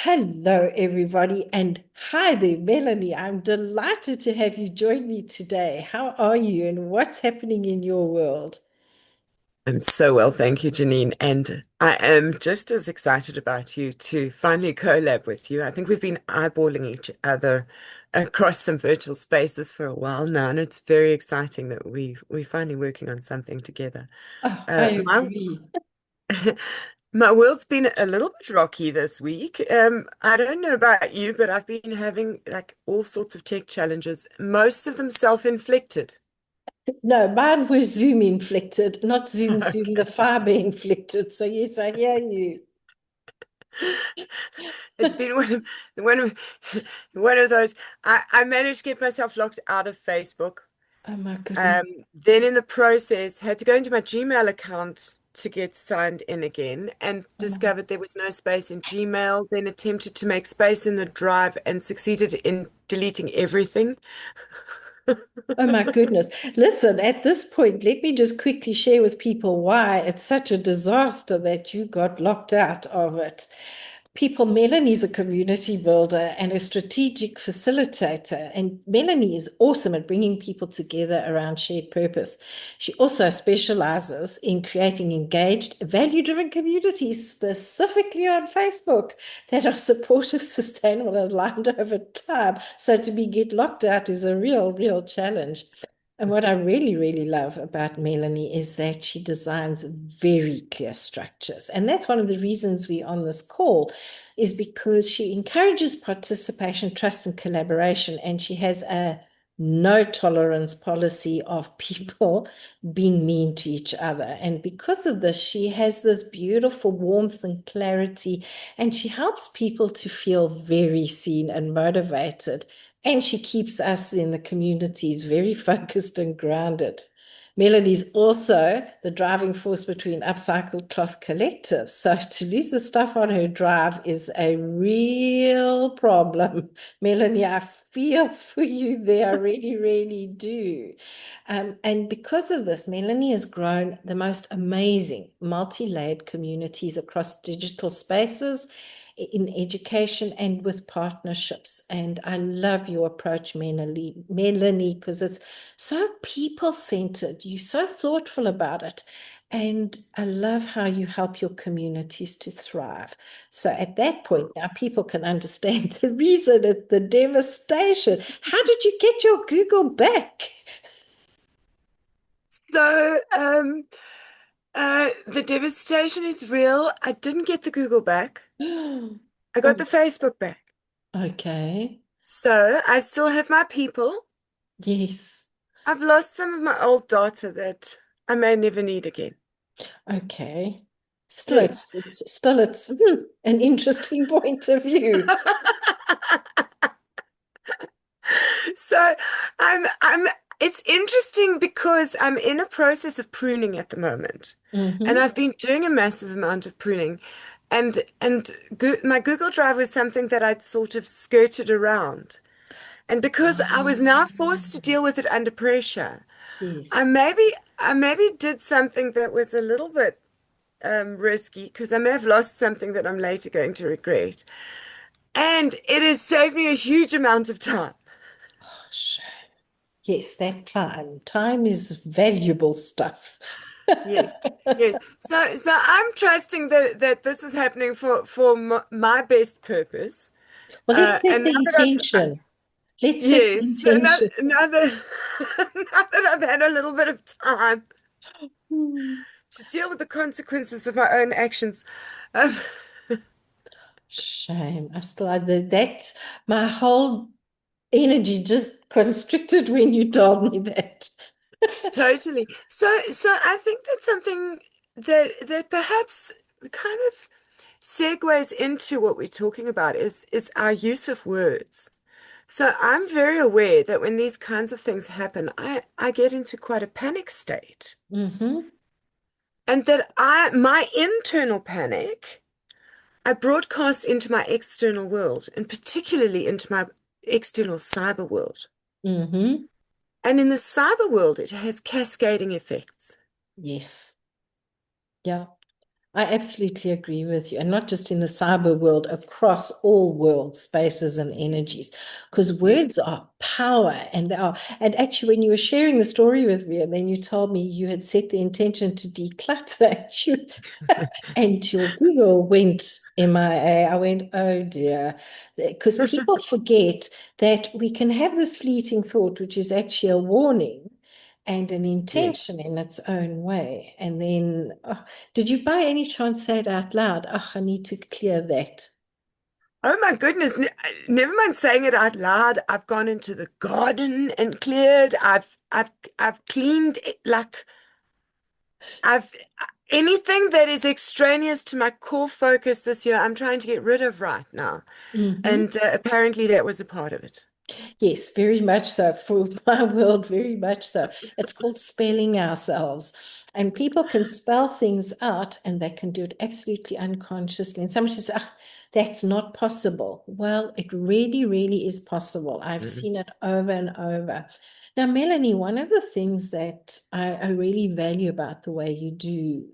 Hello, everybody, and hi there, Melanie. I'm delighted to have you join me today. How are you, and what's happening in your world? I'm so well, thank you, Janine. And I am just as excited about you to finally collab with you. I think we've been eyeballing each other across some virtual spaces for a while now, and it's very exciting that we're finally working on something together. Oh, I My agree. my world's been a little bit rocky this week. I don't know about you, but I've been having like all sorts of tech challenges, most of them self-inflicted. No, mine was Zoom inflicted, not Zoom, the Okay. fiber inflicted. So, yes, I hear you. It's been one of one of those. I managed to get myself locked out of Facebook. Oh, my goodness. Then in the process, had to go into my Gmail account to get signed in again and Oh, my discovered there was no space in Gmail. Then attempted to make space in the drive and succeeded in deleting everything. Oh my goodness. Listen, at this point, let me just quickly share with people why it's such a disaster that you got locked out of it. People, Melanie's a community builder and a strategic facilitator, and Melanie is awesome at bringing people together around shared purpose. She also specializes in creating engaged, value-driven communities, specifically on Facebook, that are supportive, sustainable, and aligned over time. So to be get locked out is a real challenge. And what I really love about Melanie is that she designs very clear structures. And that's one of the reasons we're on this call, is because she encourages participation, trust, and collaboration. And she has a no tolerance policy of people being mean to each other. And because of this, she has this beautiful warmth and clarity, and she helps people to feel very seen and motivated. And she keeps us in the communities very focused and grounded. Melody's also the driving force between Upcycled Cloth Collective. So to lose the stuff on her drive is a real problem. Melanie, I feel for you there. I really do. And because of this, Melanie has grown the most amazing multi-layered communities across digital spaces, in education, and with partnerships. And I love your approach, Melanie, because it's so people-centered. You're so thoughtful about it. And I love how you help your communities to thrive. So at that point, now people can understand the reason, it's the devastation. How did you get your Google back? So, the devastation is real. I didn't get the Google back. I got Oh, the Facebook back. okay. So I still have my people. Yes. I've lost some of my old data that I may never need again. Okay. Still, Yes. it's an interesting point of view. So I'm it's interesting because I'm in a process of pruning at the moment. And Hmm. I've been doing a massive amount of pruning. And go my Google Drive was something that I'd sort of skirted around. And because I was now forced to deal with it under pressure, Yes. I maybe did something that was a little bit risky because I may have lost something that I'm later going to regret. And it has saved me a huge amount of time. Gosh. Yes, that time. Time is valuable stuff. Yes, yes. So I'm trusting that this is happening for my best purpose. Well, let's set And the now that intention. Let's set the yes, so now, intention. now that now that I've had a little bit of time Hmm. to deal with the consequences of my own actions, um, Shame. I still had that. My whole energy just constricted when you told me that. totally. So I think that's something that perhaps kind of segues into what we're talking about is our use of words. So I'm very aware that when these kinds of things happen, I get into quite a panic state. Hmm. And that my internal panic, I broadcast into my external world, and particularly into my external cyber world. Hmm. And in the cyber world, it has cascading effects. Yes. Yeah. I absolutely agree with you. And not just in the cyber world, across all world spaces and Yes. energies, because Yes. words are power and they are. And actually, when you were sharing the story with me, and then you told me you had set the intention to declutter, and your Google went MIA. I went, oh dear. Because people forget that we can have this fleeting thought, which is actually a warning and an Yes. intention in its own way. And then, oh, did you by any chance say it out loud? Oh, I need to clear that. Oh my goodness. Never mind saying it out loud. I've gone into the garden and cleared. I've cleaned it, like I've anything that is extraneous to my core focus this year, I'm trying to get rid of right now. Mhm. And apparently that was a part of it. Yes, very much so. For my world, very much so. It's called spelling ourselves. And people can spell things out and they can do it absolutely unconsciously. And somebody says, ah, that's not possible. Well, it really, really is possible. I've Mhm. seen it over and over. Now, Melanie, one of the things that I really value about the way you do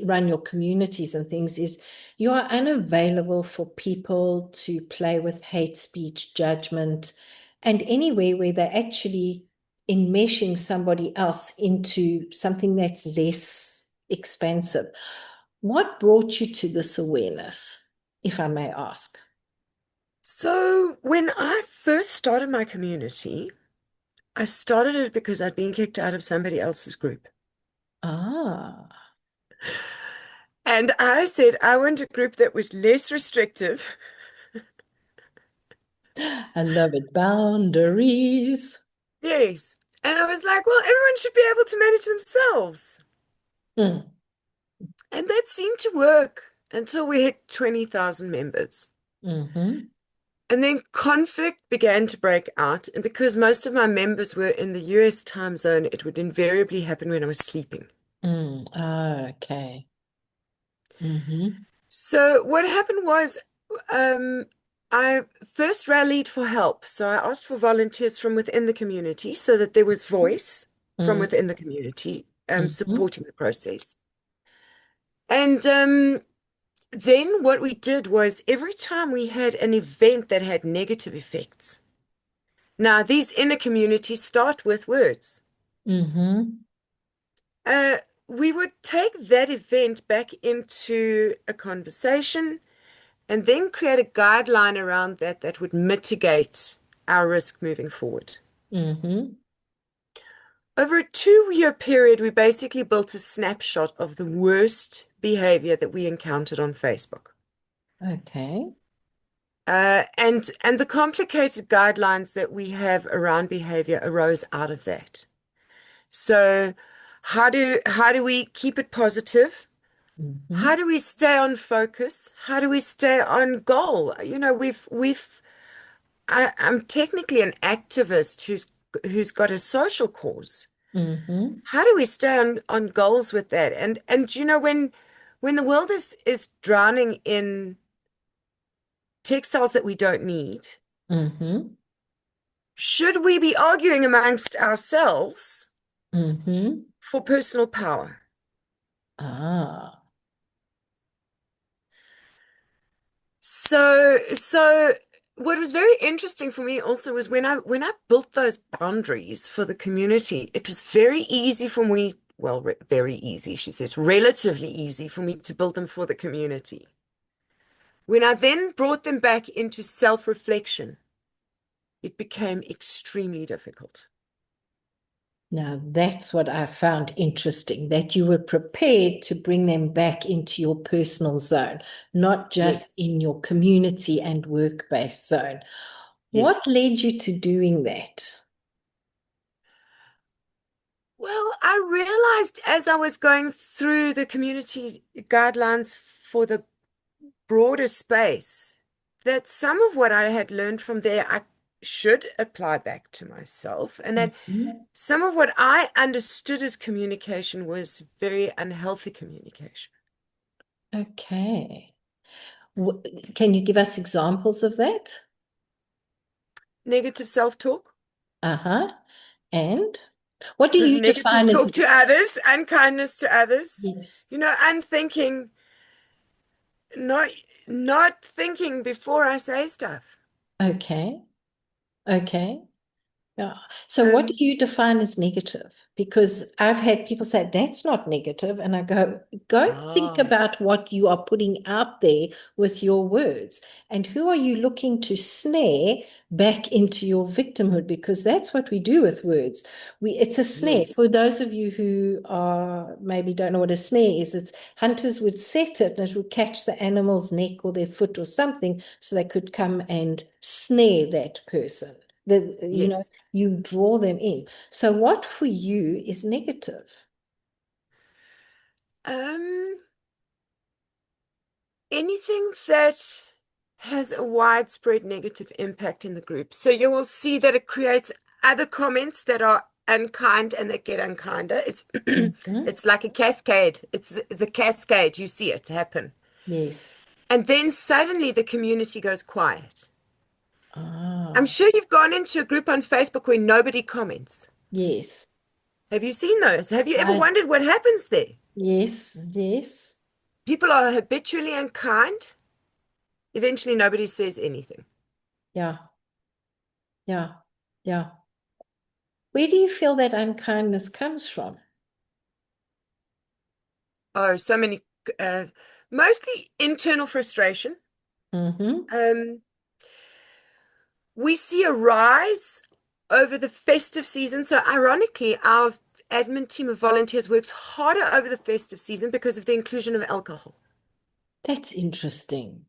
run your communities and things is you are unavailable for people to play with hate speech, judgment, and anywhere where they're actually enmeshing somebody else into something that's less expansive. What brought you to this awareness, if I may ask? So when I first started my community, I started it because I'd been kicked out of somebody else's group. Ah, And I said I want a group that was less restrictive. I love it. Boundaries. Yes. And I was like, well, everyone should be able to manage themselves. Mm, And that seemed to work until we hit 20,000 members. mm-hmm, And then conflict began to break out. And because most of my members were in the US time zone, it would invariably happen when I was sleeping. okay. Mm-hmm, So what happened was, um, I first rallied for help. So I asked for volunteers from within the community so that there was voice from mm-hmm, within the community, mm-hmm, supporting the process. And then what we did was every time we had an event that had negative effects. Now, these inner communities start with words. mm-hmm, Uh, we would take that event back into a conversation and then create a guideline around that that would mitigate our risk moving forward. mm-hmm. Over a 2 year period, we basically built a snapshot of the worst behavior that we encountered on Facebook. Okay. And the complicated guidelines that we have around behavior arose out of that. So how do we keep it positive? How Mm-hmm. do we stay on focus? How do we stay on goal? I'm technically an activist who's got a social cause. Mm-hmm. How do we stay on goals with that? And when the world is drowning in textiles that we don't need, Mm-hmm. should we be arguing amongst ourselves Mm-hmm. for personal power? Ah. So what was very interesting for me also was when I built those boundaries for the community, it was very easy for me, well, very easy, she says, relatively easy for me to build them for the community. When I then brought them back into self-reflection, it became extremely difficult. Now that's what I found interesting, that you were prepared to bring them back into your personal zone, not Yes, just in your community and work-based zone. What yes. led you to doing that? Well, I realized as I was going through the community guidelines for the broader space that some of what I had learned from there I should apply back to myself, and that Mhm. some of what I understood as communication was very unhealthy communication. Okay. Can you give us examples of that? Negative self-talk, Uh-huh. And? What do you Negative define as talk to others, unkindness to others, yes? unthinking, not not thinking before I say stuff. Okay. Okay. Yeah. So what do Um, you define as negative? Because I've had people say that's not negative, and I go and think ah, about what you are putting out there with your words, and who are you looking to snare back into your victimhood? Because that's what we do with words. It's a snare. yes, For those of you who are maybe don't know what a snare is, it's hunters would set it and it would catch the animal's neck or their foot or something, so they could come and snare that person. yes. You draw them in. So, what for you is negative? Um, Anything that has a widespread negative impact in the group. So you will see that it creates other comments that are unkind and that get unkinder. It's Mhm. it's like a cascade. It's the cascade. You see it happen. Yes. And then suddenly the community goes quiet. I'm Ah, sure you've gone into a group on Facebook where nobody comments. yes. Have you seen those? Have you ever I, wondered what happens there? yes, yes. People are habitually unkind. Eventually, nobody says anything. Yeah, yeah, yeah. Where do you feel that unkindness comes from? Oh, so many, uh, mostly internal frustration. Mm-hmm. Um, we see a rise over the festive season. So, ironically, our admin team of volunteers works harder over the festive season because of the inclusion of alcohol. That's interesting.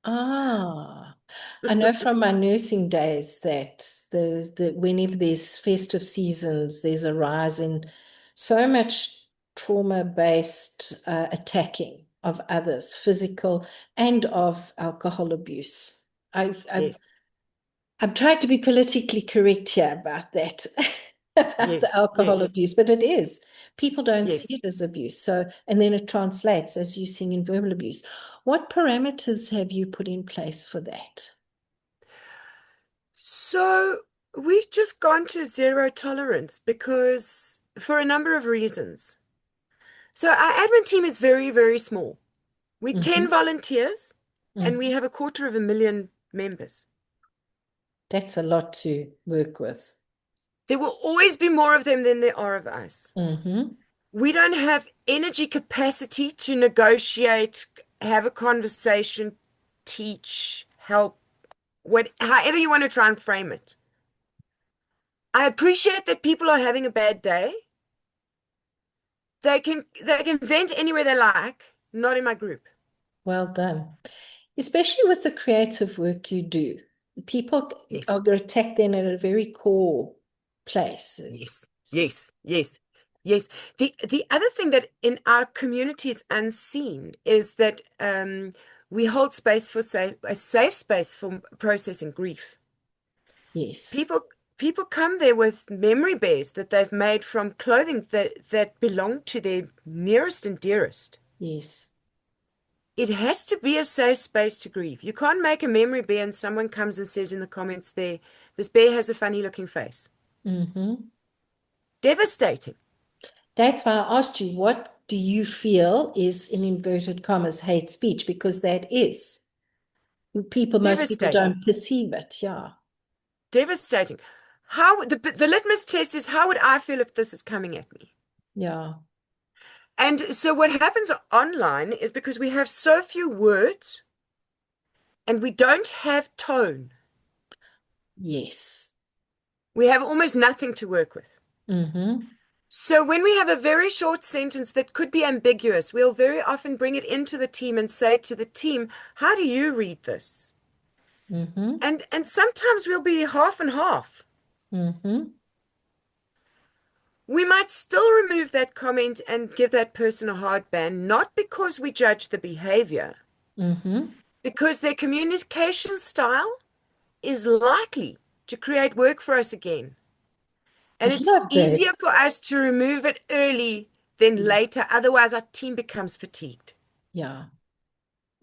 Ah, I know from my nursing days that whenever there's festive seasons, there's a rise in so much trauma-based attacking of others, physical and of alcohol abuse. Yes, I'm trying to be politically correct here about that, about the yes, alcohol yes, abuse, but it is. People don't see yes. it as abuse. So, and then it translates as you seeing in verbal abuse. What parameters have you put in place for that? So, we've just gone to zero tolerance because for a number of reasons. So, our admin team is very, very small. We're Hmm. 10 volunteers and we Hmm. have 250,000 members. That's a lot to work with. There will always be more of them than there are of us. Hmm. We don't have energy capacity to negotiate, have a conversation, teach, help, however you want to try and frame it. I appreciate that people are having a bad day. They can vent anywhere they like, not in my group. Well done. Especially with the creative work you do. People Yes. are going to attack then at a very core place. Yes, yes, yes, yes. The other thing that in our community is unseen is that we hold space for a safe space for processing grief. Yes, People come there with memory bears that they've made from clothing that belong to their nearest and dearest. yes. It has to be a safe space to grieve. You can't make a memory bear and someone comes and says in the comments there, this bear has a funny looking face. Hmm. Devastating. That's why I asked you, what do you feel is in inverted commas hate speech? Because that is. Most people Devastating. don't perceive it. Yeah. Devastating. How the litmus test is how would I feel if this is coming at me? Yeah. And so what happens online is because we have so few words and we don't have tone, Yes. we have almost nothing to work with. Mm-hmm. So when we have a very short sentence that could be ambiguous, we'll very often bring it into the team and say to the team, how do you read this? Mm-hmm. And sometimes we'll be half and half. Mm-hmm. We might still remove that comment and give that person a hard ban, not because we judge the behavior, Mm-hmm. because their communication style is likely to create work for us again. I And it's love that. easier for us to remove it early than later. Otherwise, our team becomes fatigued. Yeah.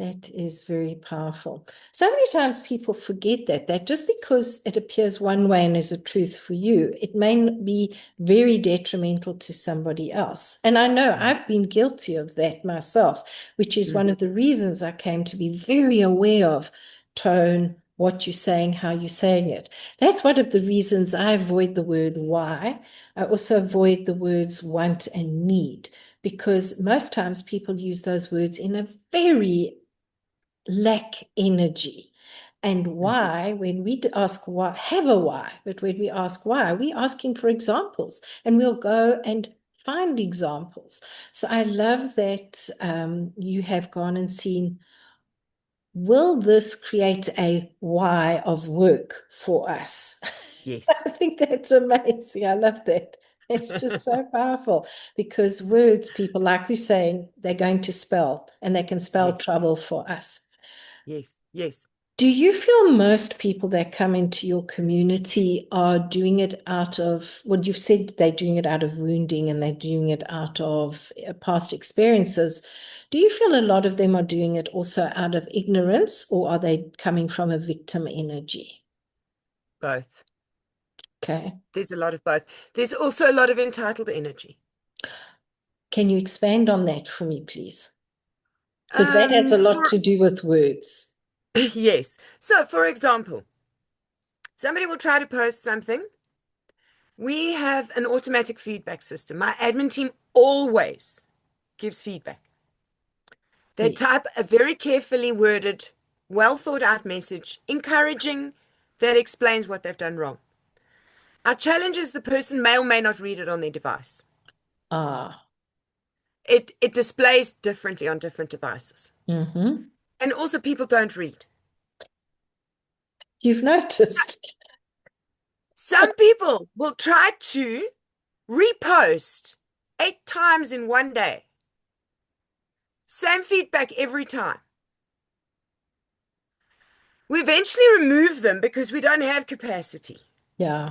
That is very powerful. So many times people forget that just because it appears one way and is a truth for you, it may be very detrimental to somebody else. And I know Mm, I've been guilty of that myself, which is mm, one of the reasons I came to be very aware of tone, what you're saying, how you're saying it. That's one of the reasons I avoid the word why. I also avoid the words want and need, because most times people use those words in a very lack energy. And mhm. why, when we ask why, have a why, but when we ask why, we're asking for examples, and we'll go and find examples. So I love that you have gone and seen, will this create a why of work for us? Yes. I think that's amazing. I love that. It's just so powerful because words, people, like we're saying, they're going to spell, and they can spell Yes. trouble for us. Yes. Yes. Do you feel most people that come into your community are doing it out of, well, you've said they're doing it out of wounding and they're doing it out of past experiences. Do you feel a lot of them are doing it also out of ignorance, or are they coming from a victim energy? Both. Okay. There's a lot of both. There's also a lot of entitled energy. Can you expand on that for me, please? Because that has a lot For to do with words. yes. So, for example, somebody will try to post something. We have an automatic feedback system. My admin team always gives feedback. They Yeah. type a very carefully worded, well thought out message, encouraging, that explains what they've done wrong. Our challenge is the person may or may not read it on their device. Ah. It displays differently on different devices. Mm-hmm. And also people don't read. You've noticed. Some people will try to repost 8 times in one day. Same feedback every time. We eventually remove them because we don't have capacity. Yeah,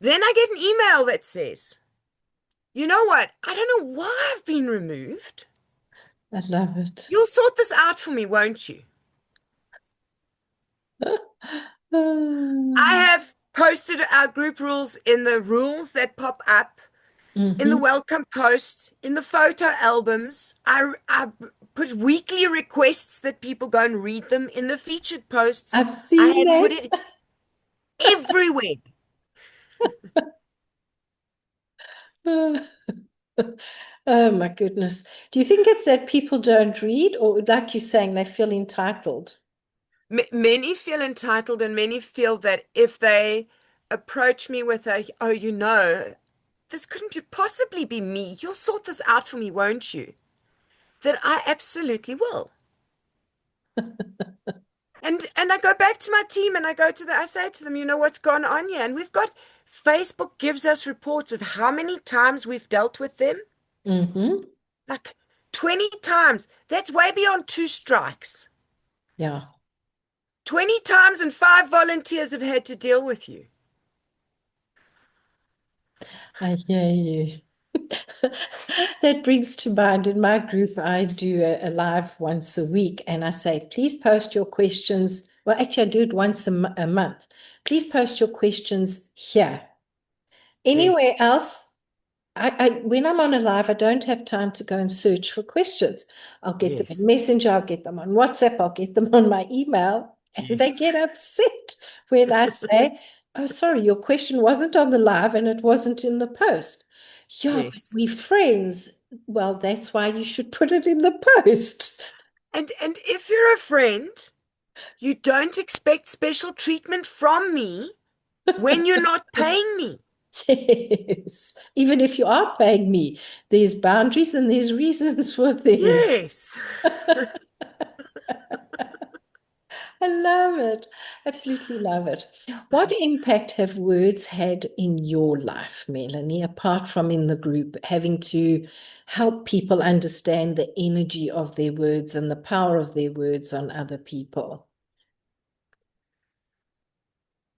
Then I get an email that says, you know what? I don't know why I've been removed. I love it. You'll sort this out for me, won't you? I have posted our group rules in the rules that pop up, in the Mm-hmm. welcome post, in the photo albums. I put weekly requests that people go and read them in the featured posts. I've I seen have put that. it everywhere. Oh my goodness. Do you think it's that people don't read, or like you're saying, they feel entitled? Many feel entitled, and many feel that if they approach me with a, oh, you know, this couldn't possibly be me. You'll sort this out for me, won't you? That I absolutely will. And I go back to my team and I say to them, you know what's gone on here? And we've got Facebook gives us reports of how many times we've dealt with them. Mm-hmm. Like 20 times. That's way beyond 2 strikes. Yeah, 20 times and 5 volunteers have had to deal with you. I hear you. That brings to mind in my group, I do a live once a week, and I say, please post your questions. Well, actually, I do it once a month. Please post your questions here. Yes, Anywhere else, when I'm on a live, I don't have time to go and search for questions. I'll get them in yes, Messenger, I'll get them on WhatsApp, I'll get them on my email, and they yes, get upset when I say, "Oh, sorry, your question wasn't on the live and it wasn't in the post." Yeah, but yes. we're friends. Well, that's why you should put it in the post. And if you're a friend, you don't expect special treatment from me when you're not paying me. Yes, even if you are paying me, there's boundaries and there's reasons for them. Yes. I love it. Absolutely love it. What impact have words had in your life, Melanie, apart from in the group, having to help people understand the energy of their words and the power of their words on other people?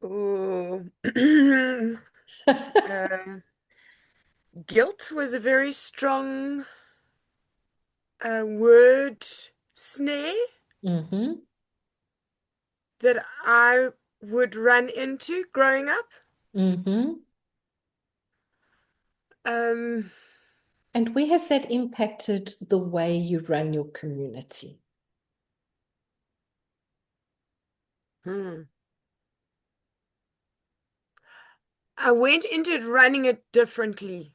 Oh. Uh, guilt was a very strong word. snare Mm-hmm. that I would run into growing up. Mm-hmm. Um, And where has that impacted the way you run your community? hmm. I went into it running it differently.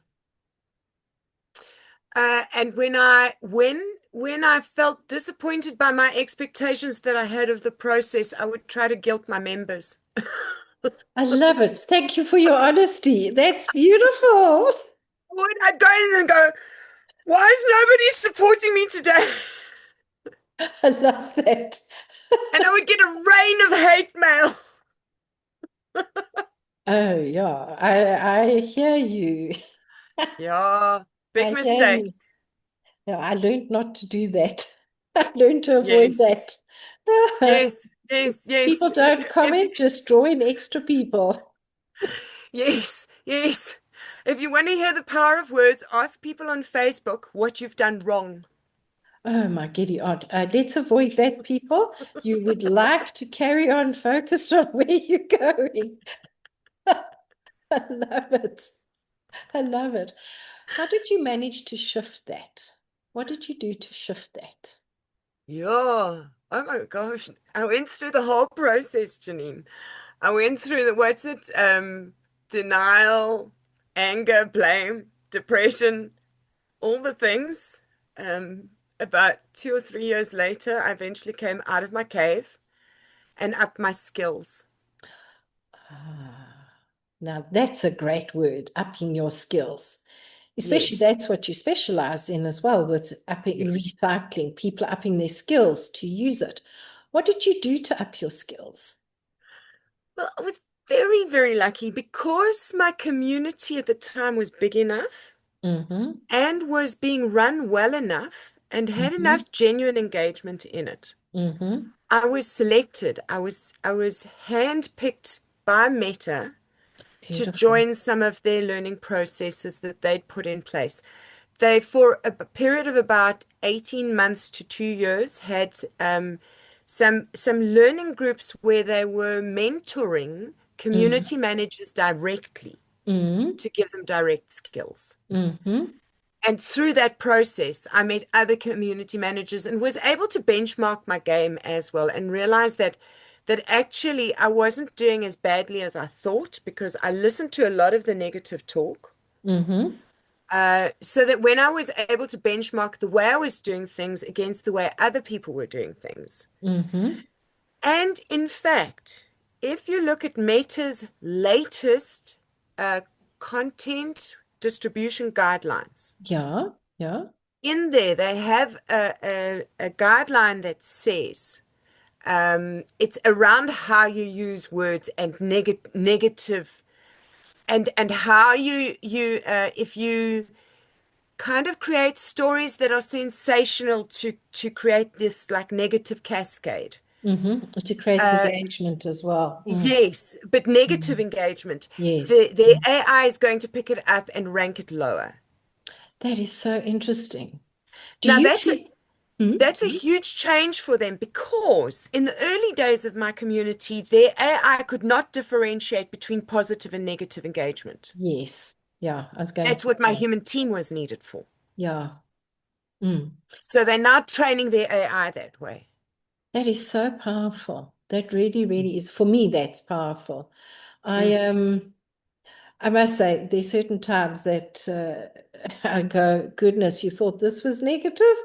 And when I felt disappointed by my expectations that I had of the process, I would try to guilt my members. I love it. Thank you for your honesty. That's beautiful. I'd go in and go, why is nobody supporting me today? I love that. And I would get a rain of hate mail. Oh, yeah. I hear you. Yeah, big I hear mistake. you. No, I learned not to do that. I learned to avoid Yes, that. yes, yes, yes. People don't If comment, just draw in extra people. yes, yes. If you want to hear the power of words, ask people on Facebook what you've done wrong. Oh my giddy aunt. Let's avoid that, people. You would like to carry on focused on where you're going. I love it. I love it. How did you manage to shift that? What did you do to shift that? Yeah. Oh my gosh. I went through the whole process, Janine. I went through the what's it? Denial, anger, blame, depression, all the things. About 2 or 3 years later, I eventually came out of my cave and upped my skills. Ah, now that's a great word, upping your skills. Especially Yes. that's what you specialize in as well, with upping Yes. recycling, people upping their skills to use it. What did you do to up your skills? Well, I was very, very lucky because my community at the time was big enough Mm-hmm. and was being run well enough and had Mm-hmm. enough genuine engagement in it. Mm-hmm. I was selected. I was handpicked by Meta to Beautiful. join some of their learning processes that they'd put in place. They, for a period of about 18 months to 2 years, had some learning groups where they were mentoring Mm-hmm. community managers directly Mm-hmm. to give them direct skills. Mm-hmm. And through that process, I met other community managers and was able to benchmark my game as well and realize that actually I wasn't doing as badly as I thought because I listened to a lot of the negative talk. Mm-hmm. So that when I was able to benchmark the way I was doing things against the way other people were doing things. Mm-hmm. And in fact, if you look at Meta's latest uh, content distribution guidelines, Yeah, yeah. in there they have a guideline that says it's around how you use words and negative and how you if you kind of create stories that are sensational to create this like negative cascade. Mm-hmm. To create Uh, engagement as well. Mm. yes, but negative Mm. engagement. Yes. The AI is going to pick it up and rank it lower. That is so interesting. Do Now you feel? Hmm? that's a huge change for them because in the early days of my community, their AI could not differentiate between positive and negative engagement. Yes. Yeah, I was going That's to what my say. human team was needed for. Yeah. Mm. So they're now training their AI that way. That is so powerful. That really, really is. For me, that's powerful. I Mm, I must say, there's certain times that I go, goodness, you thought this was negative?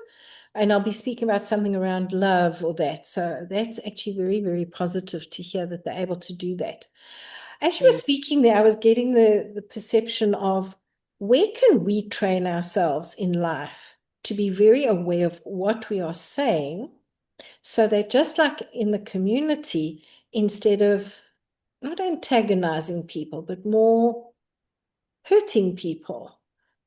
And I'll be speaking about something around love or that. So that's actually very, very positive to hear that they're able to do that. As you were yes. speaking there, I was getting the perception of where can we train ourselves in life to be very aware of what we are saying so that just like in the community, instead of not antagonizing people, but more hurting people.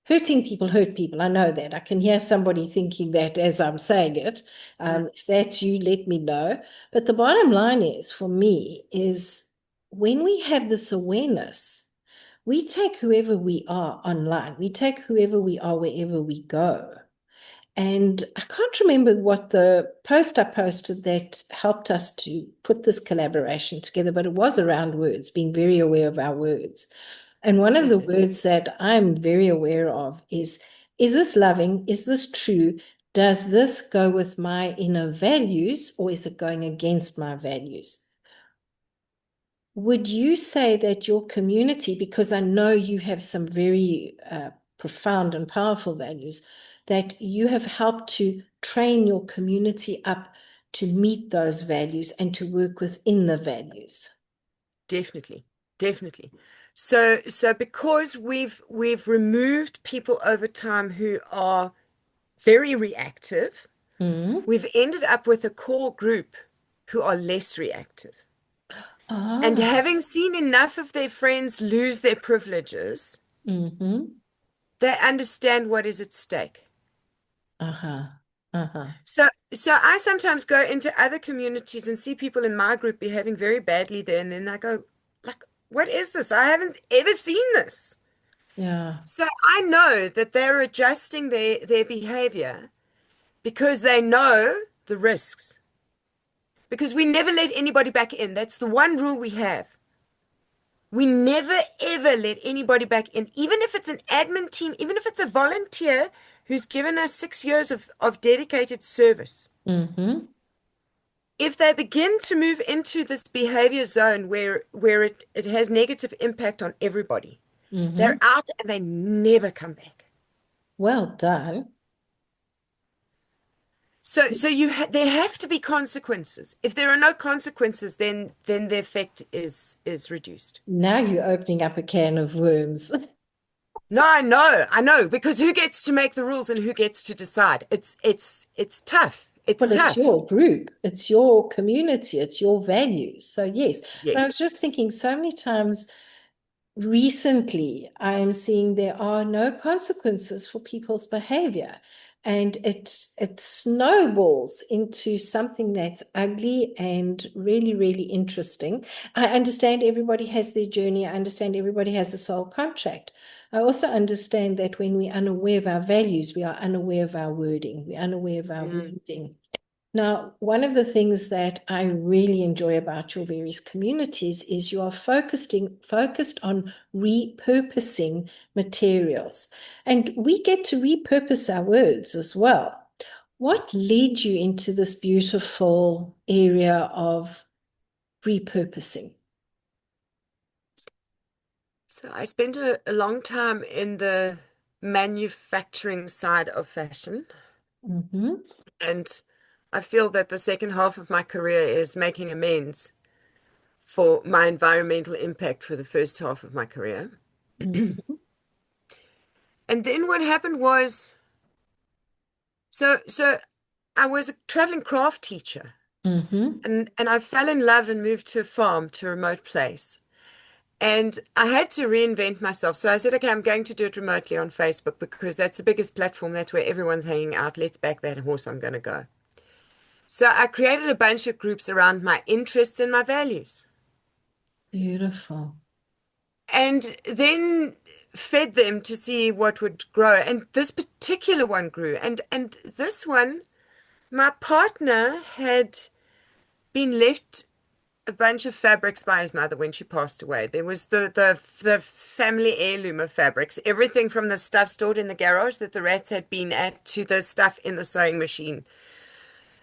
Hurting people hurt people. I know that. I can hear somebody thinking that as I'm saying it. Mm, If that's you, let me know. But the bottom line is, for me, is when we have this awareness, we take whoever we are online, we take whoever we are wherever we go. And I can't remember what the post I posted that helped us to put this collaboration together, but it was around words, being very aware of our words. And one of the Definitely. words that I'm very aware of is this loving? Is this true? Does this go with my inner values or is it going against my values? Would you say that your community, because I know you have some very profound and powerful values, that you have helped to train your community up to meet those values and to work within the values? Definitely. Definitely. So because we've removed people over time who are very reactive, Mm. we've ended up with a core group who are less reactive. And Ah, having seen enough of their friends lose their privileges, mm-hmm. they understand what is at stake. Uh-huh. Uh-huh. So I sometimes go into other communities and see people in my group behaving very badly there, and then I go, like, what is this? I haven't ever seen this. Yeah. So I know that they're adjusting their behavior because they know the risks. Because we never let anybody back in. That's the one rule we have. We never ever let anybody back in, even if it's an admin team, even if it's a volunteer who's given us 6 years of dedicated service. Mm-hmm. If they begin to move into this behavior zone where it has negative impact on everybody, Mm-hmm. they're out and they never come back. Well done. So there have to be consequences. If there are no consequences, then the effect is reduced. Now you're opening up a can of worms. No, I know, because who gets to make the rules and who gets to decide? It's tough. It's Well, it's tough. your group, it's your community, it's your values. So, yes. But I was Yes. just thinking so many times recently, I am seeing there are no consequences for people's behavior. And it snowballs into something that's ugly and really, really interesting. I understand everybody has their journey. I understand everybody has a soul contract. I also understand that when we're unaware of our values, we are unaware of our wording, we're unaware of our Mm. wording. Now, one of the things that I really enjoy about your various communities is you are focused on repurposing materials. And we get to repurpose our words as well. What led you into this beautiful area of repurposing? So I spent a long time in the manufacturing side of fashion, Mm-hmm. and I feel that the second half of my career is making amends for my environmental impact for the first half of my career. Mm-hmm. And then what happened was, so I was a traveling craft teacher, Mm-hmm. and I fell in love and moved to a farm, to a remote place. And I had to reinvent myself. So I said, okay, I'm going to do it remotely on Facebook because that's the biggest platform. That's where everyone's hanging out. Let's back that horse. I'm going to go. So I created a bunch of groups around my interests and my values, Beautiful. and then fed them to see what would grow. And this particular one grew. And this one, my partner had been left a bunch of fabrics by his mother when she passed away. There was the family heirloom of fabrics, everything from the stuff stored in the garage that the rats had been at to the stuff in the sewing machine,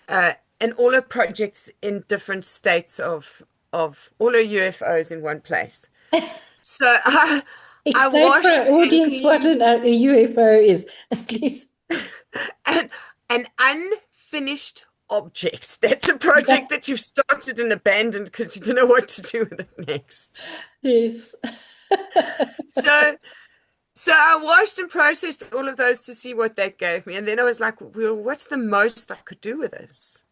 and all her projects in different states of all her UFOs in one place. So I Explain for washed our and audience what cleaned a UFO is, please. an unfinished object. That's a project Yeah. that you've started and abandoned because you don't know what to do with it next. Yes. So So I washed and processed all of those to see what that gave me. And then I was like, well, what's the most I could do with this?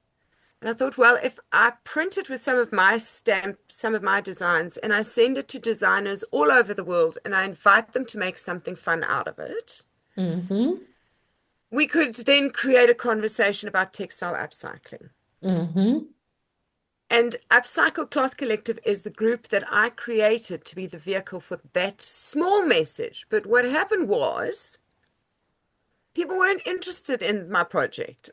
And I thought, well, if I print it with some of my stamp, some of my designs, and I send it to designers all over the world and I invite them to make something fun out of it, Mm-hmm. we could then create a conversation about textile upcycling. Mm-hmm. And Upcycled Cloth Collective is the group that I created to be the vehicle for that small message. But what happened was, People weren't interested in my project.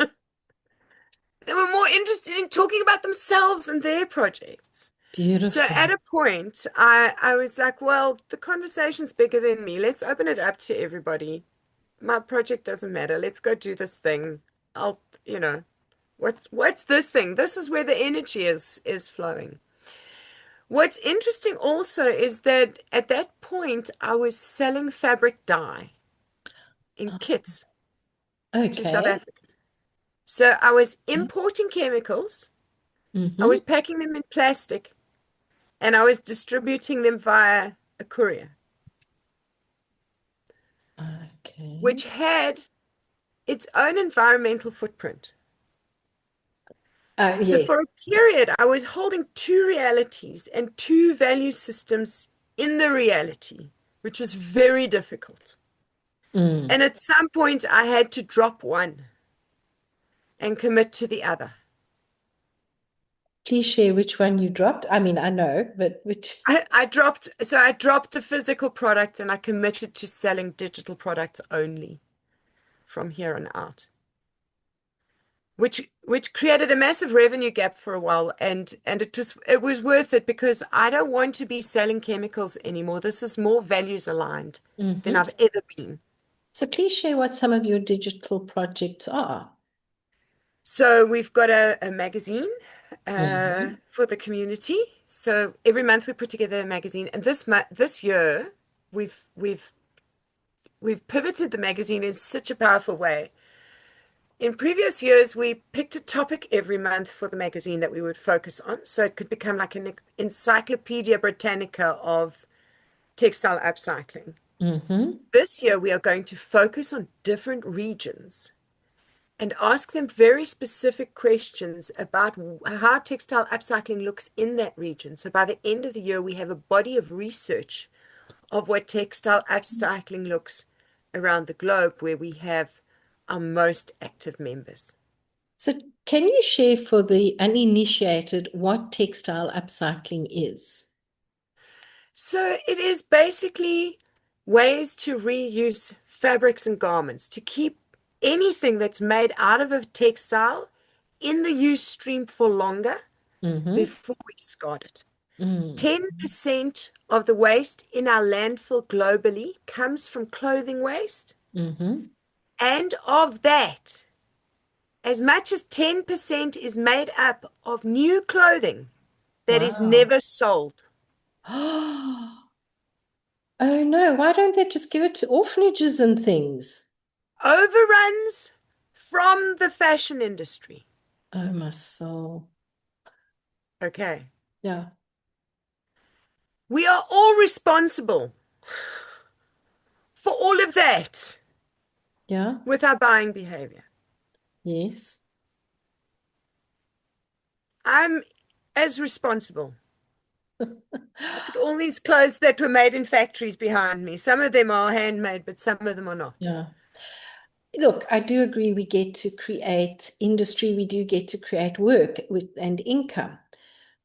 They were more interested in talking about themselves and their projects. So at Beautiful. a point, I was like, well, the conversation's bigger than me. Let's open it up to everybody. My project doesn't matter. Let's go do this thing. I'll, you know, what's this thing? This is where the energy is flowing. What's interesting also is that at that point, I was selling fabric dye in kits to South Okay. Africa. So I was importing chemicals, I Mm-hmm. was packing them in plastic, and I was distributing them via a courier, Okay. which had its own environmental footprint. So Yeah. for a period, I was holding two realities and two value systems in the reality, which was very difficult. Mm. And at some point, I had to drop one and commit to the other. Please share which one you dropped. I mean, I know, but which. I dropped the physical product and I committed to selling digital products only from here on out, which created a massive revenue gap for a while, and it was worth it because I don't want to be selling chemicals anymore. This is more values aligned than Mm-hmm. I've ever been. So please share what some of your digital projects are. So we've got a magazine Mm-hmm. for the community. So every month we put together a magazine, and this year we've we've pivoted the magazine in such a powerful way. In previous years, we picked a topic every month for the magazine that we would focus on, so it could become like an encyclopedia Britannica of textile upcycling. Mm-hmm. This year, we are going to focus on different regions and ask them very specific questions about how textile upcycling looks in that region. So by the end of the year, we have a body of research of what textile upcycling looks around the globe, where we have our most active members. So can you share for the uninitiated what textile upcycling is? So it is basically ways to reuse fabrics and garments to keep anything that's made out of a textile in the use stream for longer Mm-hmm. before we discard it. Mm. 10% of the waste in our landfill globally comes from clothing waste. Mm-hmm. And of that, as much as 10% is made up of new clothing that is Wow. never sold. Oh no, why don't they just give it to orphanages and things? Overruns from the fashion industry. Oh my soul. Okay. Yeah. We are all responsible for all of that Yeah. with our buying behavior. Yes. I'm as responsible. Look at all these clothes that were made in factories behind me. Some of them are handmade, but some of them are not. Yeah. Look, I do agree we get to create industry, we do get to create work with and income.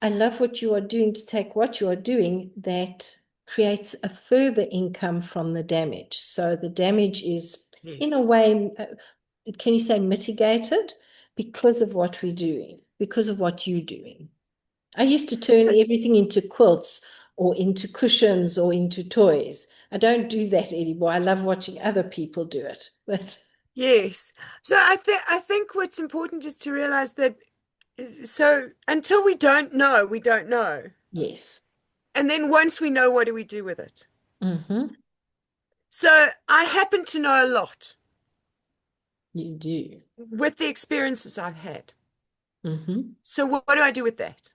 I love what you are doing to take what you are doing that creates a further income from the damage. So the damage is, in a Yes. way, can you say mitigated because of what we're doing, because of what you're doing. I used to turn everything into quilts or into cushions or into toys. I don't do that anymore. I love watching other people do it. But Yes. So I think what's important is to realize that so until we don't know, we don't know. yes. And then once we know, what do we do with it? Mm-hmm. So I happen to know a lot You do. with the experiences I've had. Mm-hmm. So what do I do with that?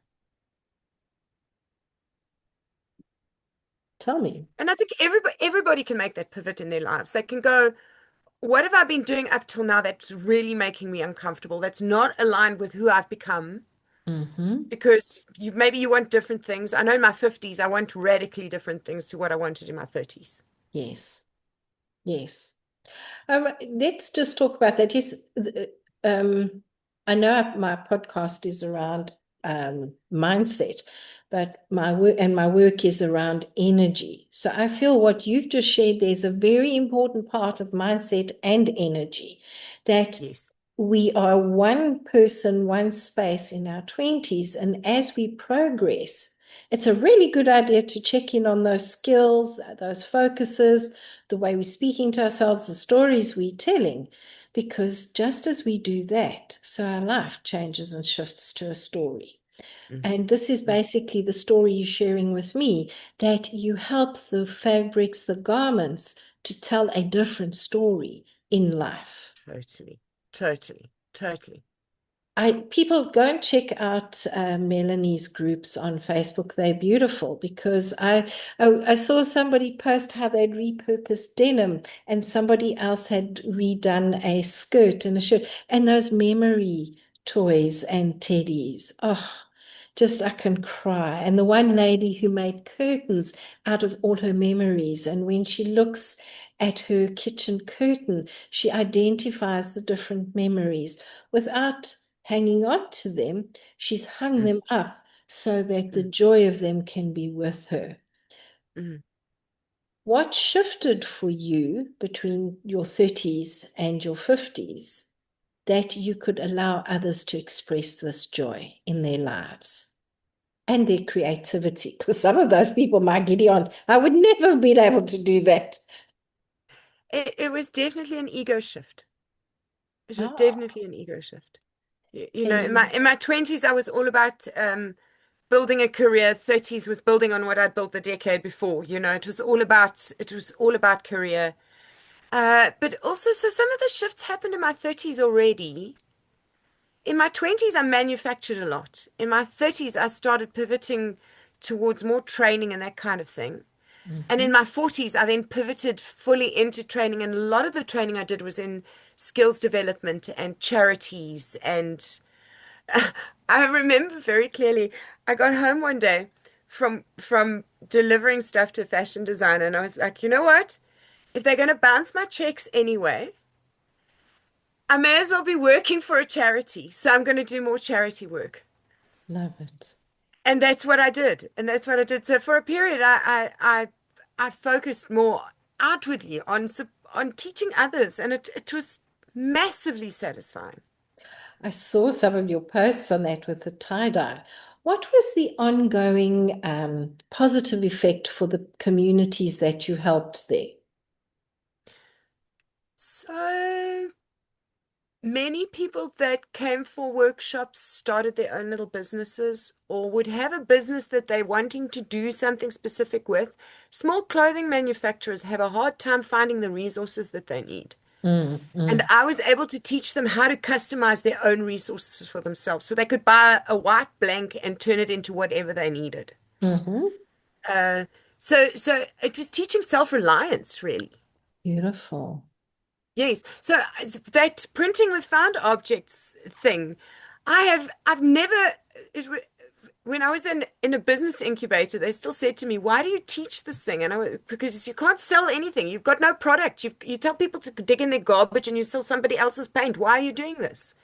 Tell me. And I think everybody can make that pivot in their lives. They can go, what have I been doing up till now that's really making me uncomfortable? That's not aligned with who I've become. Mm-hmm. Because maybe you want different things. I know in my 50s, I want radically different things to what I wanted in my 30s. Yes. Yes. Let's just talk about that. Yes, I know my podcast is around mindset, but my work is around energy. So I feel what you've just shared, there's a very important part of mindset and energy, that Yes. we are one person, one space in our 20s. And as we progress, it's a really good idea to check in on those skills, those focuses, the way we're speaking to ourselves, the stories we're telling. Because just as we do that, so our life changes and shifts to a story. Mm, And this is mm, basically the story you're sharing with me, that you help the fabrics, the garments, to tell a different story in life. totally, totally, totally. People go and check out Melanie's groups on Facebook. They're beautiful because I saw somebody post how they'd repurposed denim, and somebody else had redone a skirt and a shirt, and those memory toys and teddies. Oh, just I can cry. And the one lady who made curtains out of all her memories, and when she looks at her kitchen curtain, she identifies the different memories without hanging on to them. She's hung Mm, them up so that the mm, joy of them can be with her. mm. What shifted for you between your 30s and your 50s that you could allow others to express this joy in their lives and their creativity? Because some of those people, my Gideon, I would never have been able to do that. It was definitely an ego shift. It was Oh, definitely an ego shift. can In you? my 20s, I was all about building a career. 30s was building on what I'd built the decade before. It was all about career. But also, so some of the shifts happened in my 30s already. In my 20s, I manufactured a lot. In my 30s, I started pivoting towards more training and that kind of thing. And Mhm. in my 40s, I then pivoted fully into training. And a lot of the training I did was in skills development and charities. And I remember very clearly, I got home one day from delivering stuff to a fashion designer, and I was like, you know what? If they're going to bounce my checks anyway, I may as well be working for a charity. So I'm going to do more charity work. Love it. And that's what I did. And that's what I did. So for a period, I focused more outwardly on teaching others, and it was massively satisfying. I saw some of your posts on that with the tie-dye. What was the ongoing positive effect for the communities that you helped there? So many people that came for workshops started their own little businesses or would have a business that they're wanting to do something specific with. Small clothing manufacturers have a hard time finding the resources that they need. Mm, And mm, I was able to teach them how to customize their own resources for themselves so they could buy a white blank and turn it into whatever they needed. mhm. Uh, so it was teaching self-reliance, really. Beautiful. Yes. So that printing with found objects thing, I've never, it, when I was in a business incubator, they still said to me, "Why do you teach this thing?" And because you can't sell anything. You've got no product. You tell people to dig in their garbage and you sell somebody else's paint. Why are you doing this?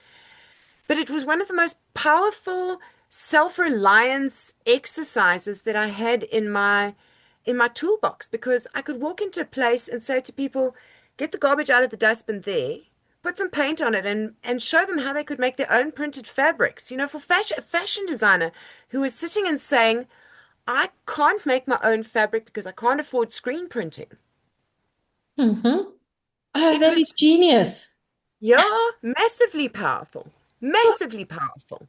But it was one of the most powerful self-reliance exercises that I had in my toolbox because I could walk into a place and say to people, get the garbage out of the dustbin there, put some paint on it and show them how they could make their own printed fabrics. You know, for a fashion designer who was sitting and saying, I can't make my own fabric because I can't afford screen printing. Mm-hmm. Oh, It that was, is genius. yeah, massively powerful, massively powerful.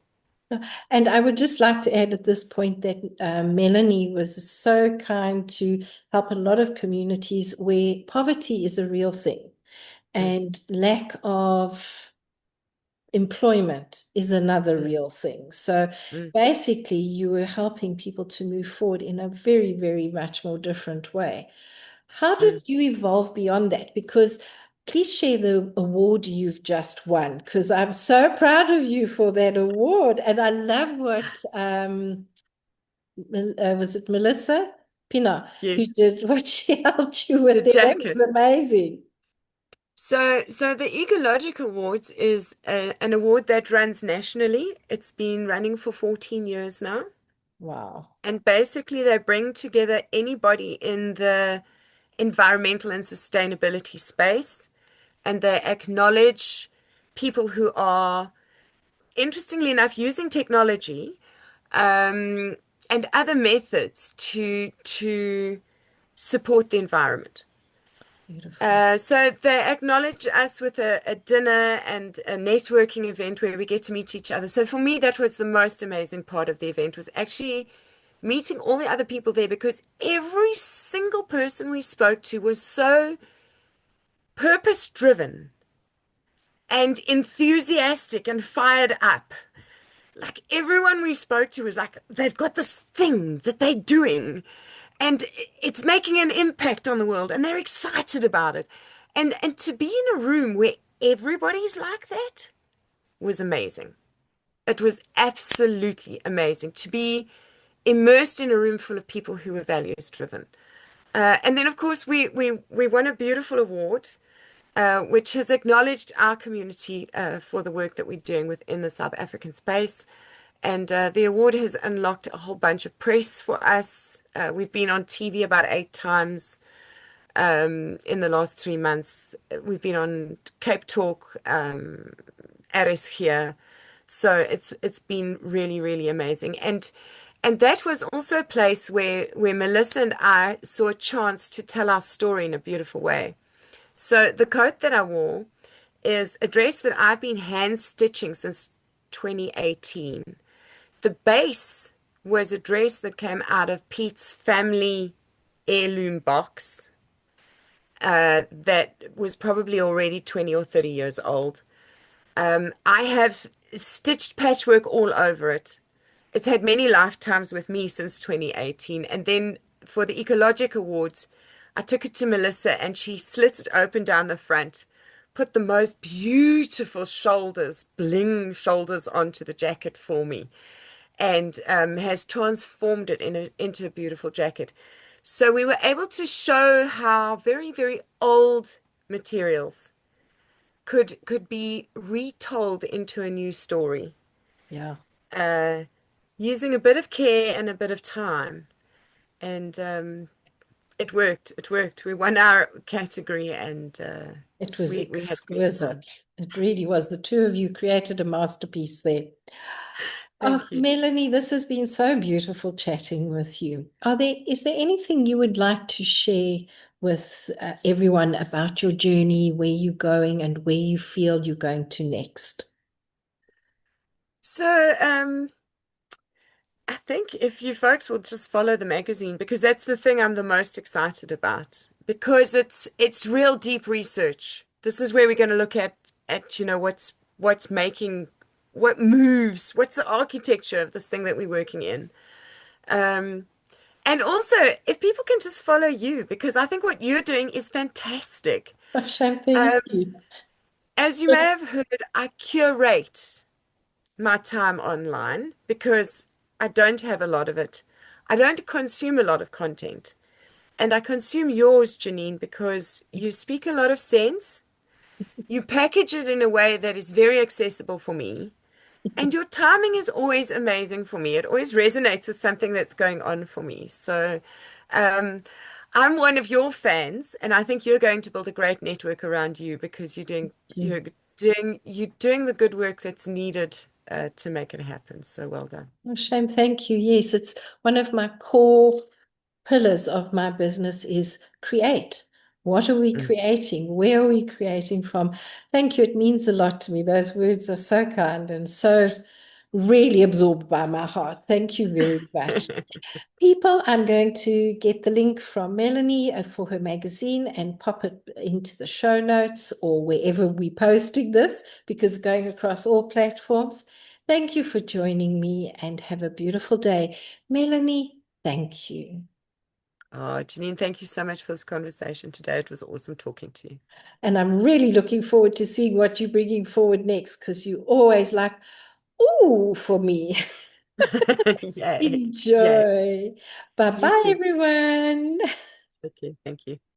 And I would just like to add at this point that Melanie was so kind to help a lot of communities where poverty is a real thing Mm, and lack of employment is another mm, real thing. So mm, basically, you were helping people to move forward in a very, very much more different way. How did mm. you evolve beyond that? Because please share the award you've just won, because I'm so proud of you for that award. And I love what was it Melissa Pina who Yes, did what she helped you the with there. That jacket. was amazing. So the Ecologic Awards is an award that runs nationally. It's been running for 14 years now. Wow. And basically, they bring together anybody in the environmental and sustainability space, and they acknowledge people who are, interestingly enough, using technology um, and other methods to support the environment. Beautiful. So they acknowledge us with a dinner and a networking event where we get to meet each other. So for me, that was the most amazing part of the event was actually meeting all the other people there because every single person we spoke to was so purpose driven and enthusiastic and fired up. Like everyone we spoke to was like, they've got this thing that they're doing and it's making an impact on the world and they're excited about it. And to be in a room where everybody's like that was amazing. It was absolutely amazing to be immersed in a room full of people who were values driven. And then, of course, we won a beautiful award, which has acknowledged our community for the work that we're doing within the South African space. And the award has unlocked a whole bunch of press for us. We've been on TV about 8 times in the last 3 months. We've been on Cape Talk, Aris here. So it's been really, really amazing. And that was also a place where Melissa and I saw a chance to tell our story in a beautiful way. So the coat that I wore is a dress that I've been hand stitching since 2018. The base was a dress that came out of Pete's family heirloom box that was probably already 20 or 30 years old. I have stitched patchwork all over it. It's had many lifetimes with me since 2018. And then for the Ecologic Awards, I took it to Melissa and she slit it open down the front, put the most beautiful shoulders, bling shoulders onto the jacket for me, and has transformed it into a beautiful jacket. So we were able to show how very, very old materials could be retold into a new story, Yeah. uh, using a bit of care and a bit of time. And it worked. It worked. We won our category, and It was we had the best time. exquisite. It really was. The two of you created a masterpiece there. Oh, Thank you. Melanie, this has been so beautiful chatting with you. Is there anything you would like to share with everyone about your journey, where you're going and where you feel you're going to next? So, I think if you folks will just follow the magazine, because that's the thing I'm the most excited about, because it's real deep research. This is where we're going to look at what's making what moves, what's the architecture of this thing that we're working in. Um, and also, if people can just follow you, because I think what you're doing is fantastic. Oh, Shane, thank Um, you. as you may have heard, I curate my time online because I don't have a lot of it. I don't consume a lot of content. And I consume yours, Janine, because you speak a lot of sense. You package it in a way that is very accessible for me. And your timing is always amazing for me. It always resonates with something that's going on for me. So, um, I'm one of your fans, and I think you're going to build a great network around you because you're doing the good work that's needed to make it happen. So well done. Oh, Shame, thank you. Yes, it's one of my core pillars of my business is create. What are we Mm. creating? Where are we creating from? Thank you. It means a lot to me. Those words are so kind and so really absorbed by my heart. Thank you very much. People, I'm going to get the link from Melanie for her magazine and pop it into the show notes or wherever we're posting this because going across all platforms. Thank you for joining me and have a beautiful day. Melanie, thank you. Oh, Janine, thank you so much for this conversation today. It was awesome talking to you. And I'm really looking forward to seeing what you're bringing forward next because you always like, ooh, for me. Yay. Yay. Enjoy. You Bye-bye, too. everyone. Okay, thank you.